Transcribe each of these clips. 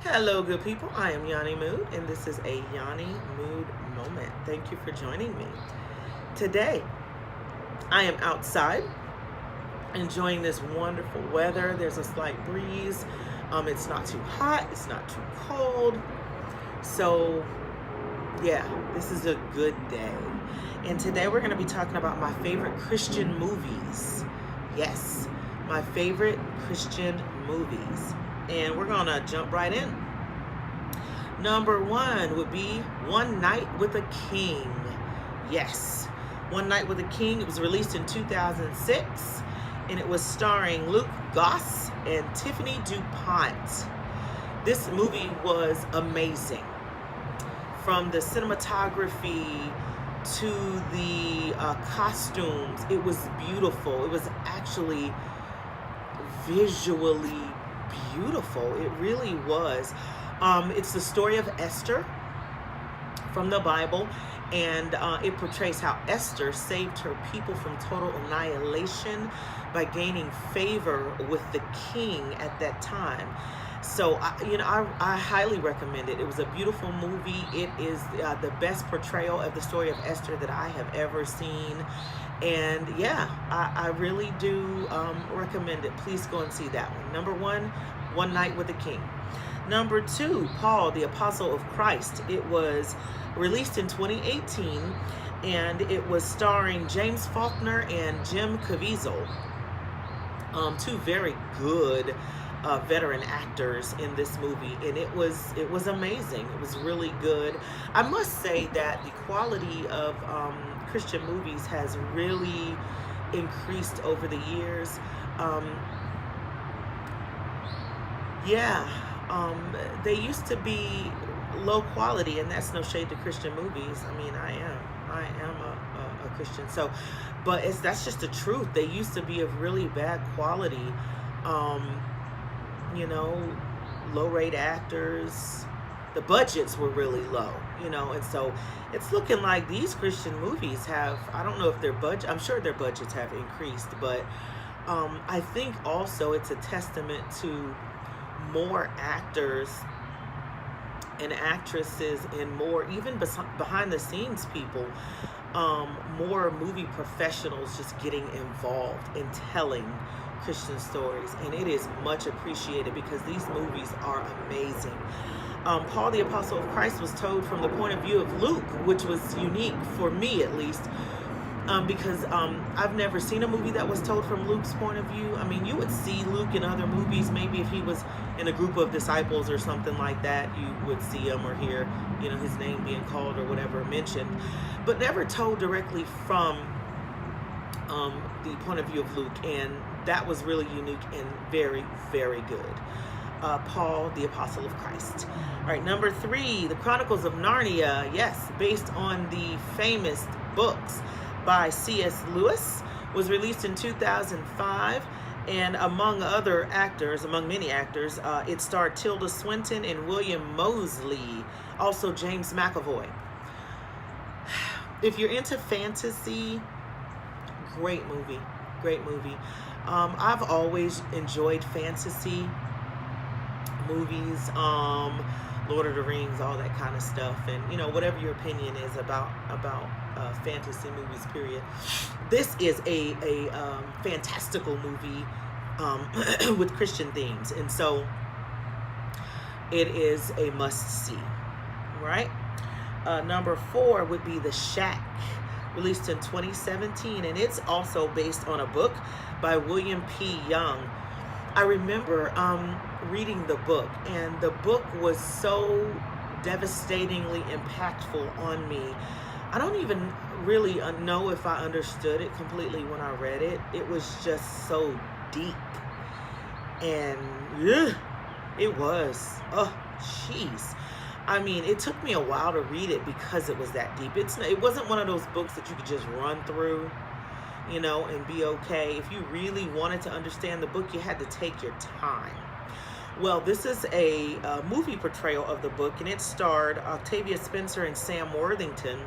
Hello, good people. I am Yohnee Moode, and this is a Yohnee Moode Moment. Thank you for joining me. Today, I am outside enjoying this wonderful weather. There's a slight breeze. It's not too hot. It's not too cold. So, yeah, this is a good day. And today we're going to be talking about my favorite Christian movies. Yes, my favorite Christian movies. And we're going to jump right in. Number one would be One Night with a King. Yes, One Night with a King. It was released in 2006, and it was starring Luke Goss and Tiffany DuPont. This movie was amazing. From the cinematography to the costumes, it was beautiful. It was actually visually beautiful. It really was. It's the story of Esther from the Bible, and it portrays how Esther saved her people from total annihilation by gaining favor with the king at that time. So, I highly recommend it. It was a beautiful movie. It is the best portrayal of the story of Esther that I have ever seen. And yeah, I really do recommend it. Please go and see that one. Number one, One Night with the King. Number two, Paul, the Apostle of Christ. It was released in 2018, and it was starring James Faulkner and Jim Caviezel. Two very good veteran actors in this movie, and it was amazing. It was really good. I must say that the quality of Christian movies has really increased over the years. They used to be low quality, and that's no shade to Christian movies. I mean, I am a Christian, so, but that's just the truth. They used to be of really bad quality. Low rate actors. The budgets were really low, and so it's looking like these Christian movies have, I don't know if their budget, I'm sure their budgets have increased, but I think also it's a testament to more actors and actresses and more, even behind the scenes people, more movie professionals just getting involved in telling Christian stories, and it is much appreciated because these movies are amazing. Paul, the Apostle of Christ, was told from the point of view of Luke, which was unique for me at least, because I've never seen a movie that was told from Luke's point of view. I mean, you would see Luke in other movies, maybe if he was in a group of disciples or something like that, you would see him or hear, his name being called or whatever mentioned, but never told directly from the point of view of Luke, and that was really unique and very, very good. Paul, the Apostle of Christ. All right, number three, the Chronicles of Narnia. Yes, based on the famous books by C.S. Lewis, was released in 2005, and among many actors, it starred Tilda Swinton and William Moseley, also James McAvoy. If you're into fantasy, great movie. I've always enjoyed fantasy movies, Lord of the Rings, all that kind of stuff, and whatever your opinion is about fantasy movies, period. This is a fantastical movie with Christian themes, and so it is a must-see, right? Number four would be The SHAC, released in 2017, and it's also based on a book by William P. Young. I remember reading the book, and the book was so devastatingly impactful on me. I don't even really know if I understood it completely when I read it. It was just so deep, and it was, jeez. I mean, it took me a while to read it because it was that deep. It wasn't one of those books that you could just run through, and be okay. If you really wanted to understand the book, you had to take your time. Well, this is a movie portrayal of the book, and it starred Octavia Spencer and Sam Worthington.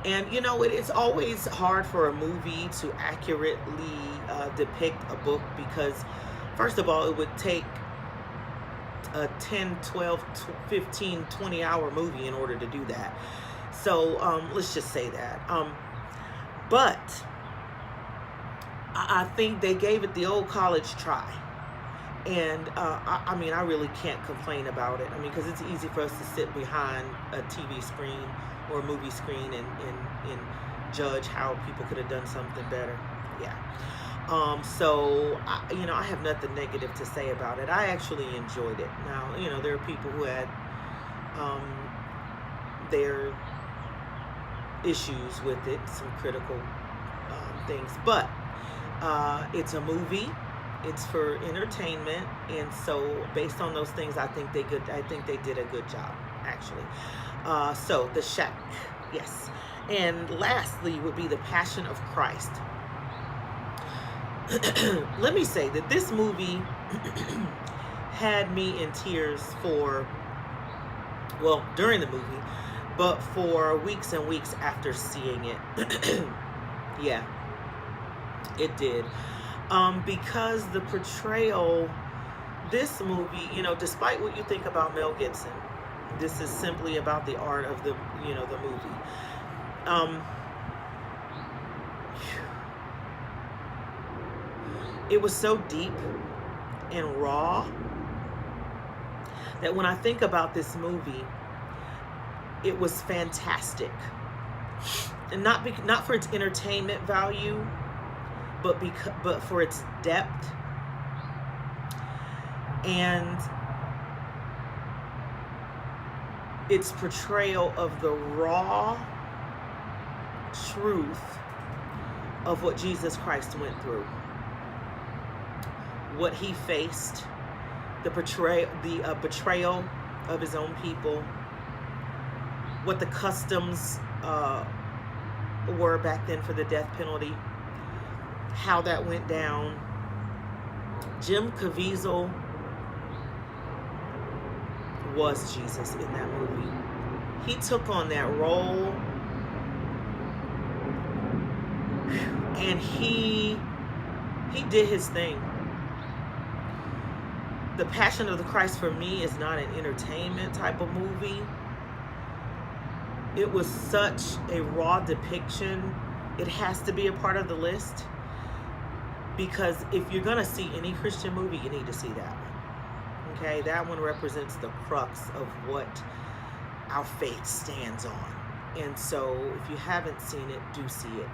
And, it's always hard for a movie to accurately depict a book because, first of all, it would take a 10, 12, 15, 20-hour movie in order to do that. So let's just say that. But I think they gave it the old college try. And I mean, I really can't complain about it. I mean, because it's easy for us to sit behind a TV screen or a movie screen and judge how people could have done something better. Yeah. So, I have nothing negative to say about it. I actually enjoyed it. Now, there are people who had their issues with it, some critical things. But it's a movie. It's for entertainment, and so based on those things, I think they did a good job, actually. So the SHAC, yes. And lastly would be the Passion of Christ. Let me say that this movie had me in tears during the movie, but for weeks and weeks after seeing it. Yeah, it did. Because the portrayal, this movie, despite what you think about Mel Gibson, this is simply about the art of the movie. It was so deep and raw that when I think about this movie, it was fantastic, and not for its entertainment value, but for its depth and its portrayal of the raw truth of what Jesus Christ went through, what he faced, the betrayal of his own people, what the customs were back then for the death penalty, how that went down. Jim Caviezel was Jesus in that movie. He took on that role, and he did his thing. The Passion of the Christ for me is not an entertainment type of movie. It was such a raw depiction. It has to be a part of the list, because if you're going to see any Christian movie, you need to see that one. Okay? That one represents the crux of what our faith stands on. And so if you haven't seen it, do see it.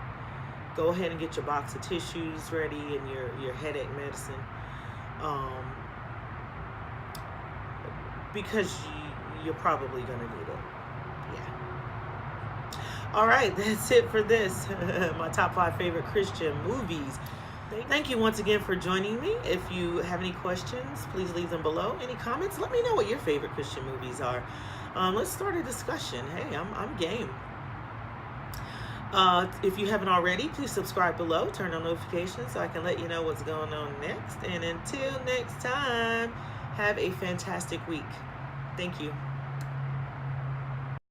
Go ahead and get your box of tissues ready and your headache medicine. Because you're probably going to need it. Yeah. All right, that's it for this. My top 5 favorite Christian movies. Thank you once again for joining me. If you have any questions, please leave them below. Any comments? Let me know what your favorite Christian movies are. Let's start a discussion. Hey, I'm game. If you haven't already, please subscribe below. Turn on notifications so I can let you know what's going on next. And until next time, have a fantastic week. Thank you.